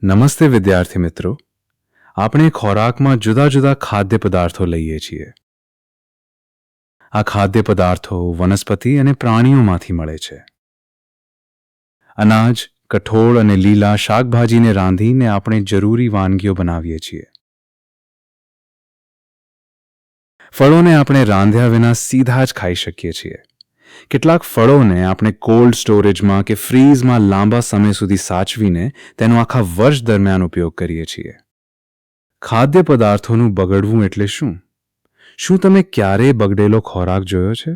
નમસ્તે વિદ્યાર્થી મિત્રો. આપણે ખોરાકમાં જુદા જુદા ખાદ્ય પદાર્થો લઈએ છીએ. આ ખાદ્ય પદાર્થો વનસ્પતિ અને પ્રાણીઓમાંથી મળે છે. અનાજ, કઠોળ અને લીલા શાકભાજીને રાંધીને આપણે જરૂરી વાનગીઓ બનાવીએ છીએ. ફળોને આપણે રાંધ્યા વિના સીધા જ ખાઈ શકીએ છીએ. કેટલાક ફળોને આપણે કોલ્ડ સ્ટોરેજમાં કે ફ્રીઝમાં લાંબા સમય સુધી સાચવીને તેનો આખા વર્ષ દરમિયાન ઉપયોગ કરીએ છીએ. ખાદ્ય પદાર્થોનું બગડવું એટલે શું? શું તમે ક્યારેય બગડેલો ખોરાક જોયો છે?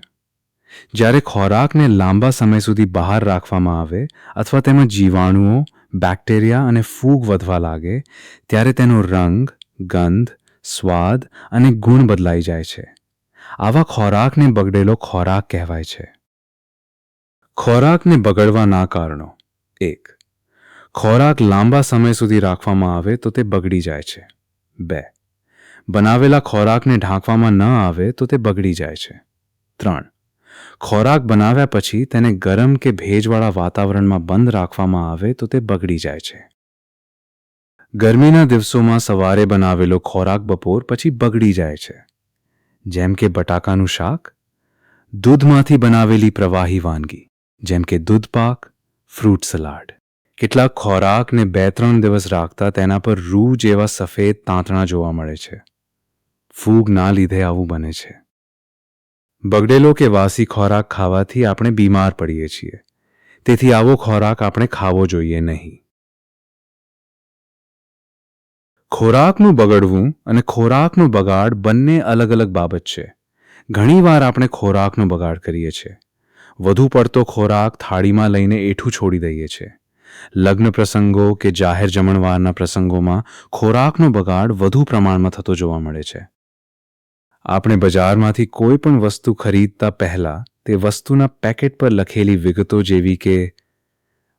જ્યારે ખોરાકને લાંબા સમય સુધી બહાર રાખવામાં આવે અથવા તેમાં જીવાણુઓ, બેક્ટેરિયા અને ફૂગ વધવા લાગે ત્યારે તેનો રંગ, ગંધ, સ્વાદ અને ગુણ બદલાઈ જાય છે. આવા ખોરાકને બગડેલો ખોરાક કહેવાય છે. ખોરાકને બગડવાના કારણો: 1. ખોરાક લાંબા સમય સુધી રાખવામાં આવે તો તે બગડી જાય છે. 2. બનાવેલા ખોરાકને ઢાંકવામાં ન આવે તો તે બગડી જાય છે. 3. ખોરાક બનાવ્યા પછી તેને ગરમ કે ભેજવાળા વાતાવરણમાં બંધ રાખવામાં આવે તો તે બગડી જાય છે. ગરમીના દિવસોમાં સવારે બનાવેલો ખોરાક બપોર પછી બગડી જાય છે. જેમ કે બટાકાનું શાક, દૂધમાંથી બનાવેલી પ્રવાહી વાનગી જેમ કે દૂધપાક, ફ્રૂટ સલાડ. કેટલાક ખોરાકને 2-3 દિવસ રાખતા તેના પર રૂ જેવા સફેદ તાંતણા જોવા મળે છે. ફૂગના લીધે આવું બને છે. બગડેલો કે વાસી ખોરાક ખાવાથી આપણે બીમાર પડીએ છીએ. તેથી આવો ખોરાક આપણે ખાવો જોઈએ નહીં. ખોરાકનું બગડવું અને ખોરાકનો બગાડ બંને અલગ અલગ બાબત છે. ઘણીવાર આપણે ખોરાકનો બગાડ કરીએ છીએ. વધુ પડતો ખોરાક થાળીમાં લઈને એઠું છોડી દઈએ છીએ. લગ્ન પ્રસંગો કે જાહેર જમણવારના પ્રસંગોમાં ખોરાકનો બગાડ વધુ પ્રમાણમાં થતો જોવા મળે છે. આપણે બજારમાંથી કોઈ પણ વસ્તુ ખરીદતા પહેલા તે વસ્તુના પેકેટ પર લખેલી વિગતો જેવી કે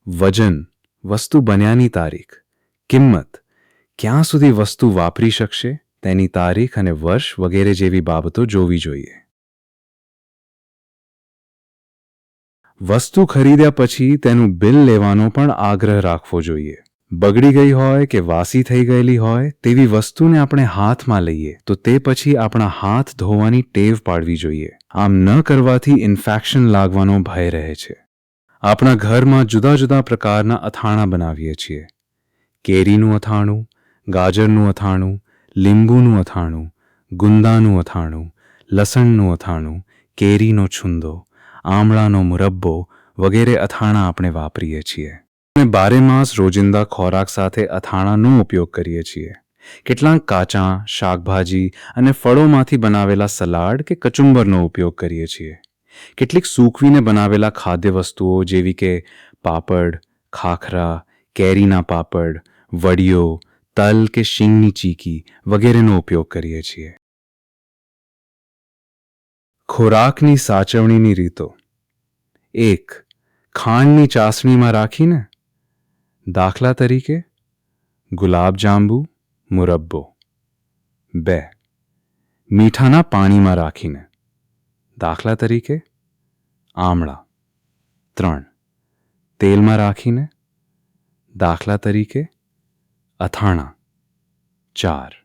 વજન, વસ્તુ બન્યાની તારીખ, કિંમત, ક્યાં સુધી વસ્તુ વાપરી શકશે તેની તારીખ અને વર્ષ વગેરે જેવી બાબતો જોવી જોઈએ. વસ્તુ ખરીદ્યા પછી તેનું બિલ લેવાનો પણ આગ્રહ રાખવો જોઈએ. બગડી ગઈ હોય કે વાસી થઈ ગયેલી હોય તેવી વસ્તુને આપણે હાથમાં લઈએ તો તે પછી આપણા હાથ ધોવાની ટેવ પાડવી જોઈએ. આમ ન કરવાથી ઇન્ફેક્શન લાગવાનો ભય રહે છે. આપણા ઘરમાં જુદા જુદા પ્રકારના અથાણાં બનાવીએ છીએ. કેરીનું અથાણું, ગાજરનું અથાણું, લીંબુનું અથાણું, ગુંદાનું અથાણું, લસણનું અથાણું, કેરીનો છુંદો, આમળાનો મુરબ્બો વગેરે અથાણાં આપણે વાપરીએ છીએ. આપણે બારેમાસ રોજિંદા ખોરાક સાથે અથાણાંનો ઉપયોગ કરીએ છીએ. કેટલાક કાચા શાકભાજી અને ફળોમાંથી બનાવેલા સલાડ કે કચુંબરનો ઉપયોગ કરીએ છીએ. કેટલીક સૂકવીને બનાવેલા ખાદ્ય વસ્તુઓ જેવી કે પાપડ, ખાખરા, કેરીના પાપડ, વડીઓ, તલ કે શીંગની ચીકી વગેરેનો ઉપયોગ કરીએ છીએ. ખોરાકની સાચવણીની રીતો: 1. ખાંડની ચાસણીમાં રાખીને, દાખલા તરીકે ગુલાબજાંબુ, મુરબ્બો. 2. મીઠાના પાણીમાં રાખીને, દાખલા તરીકે આમળા. 3. તેલમાં રાખીને, દાખલા તરીકે અથાણાં. 4.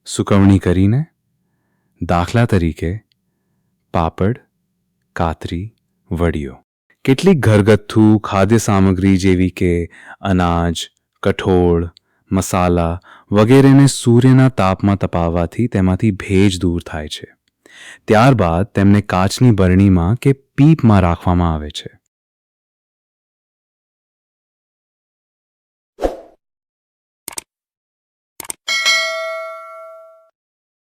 સૂકવણી કરીને, દાખલા તરીકે પાપડ, કાતરી, વડીઓ. કેટલીક ઘરગથ્થુ ખાદ્ય સામગ્રી જેવી કે અનાજ, કઠોળ, મસાલા વગેરેને સૂર્યના તાપમાં તપાવવાથી તેમાંથી ભેજ દૂર થાય છે. ત્યારબાદ તેમને કાચની બરણીમાં કે પીપમાં રાખવામાં આવે છે.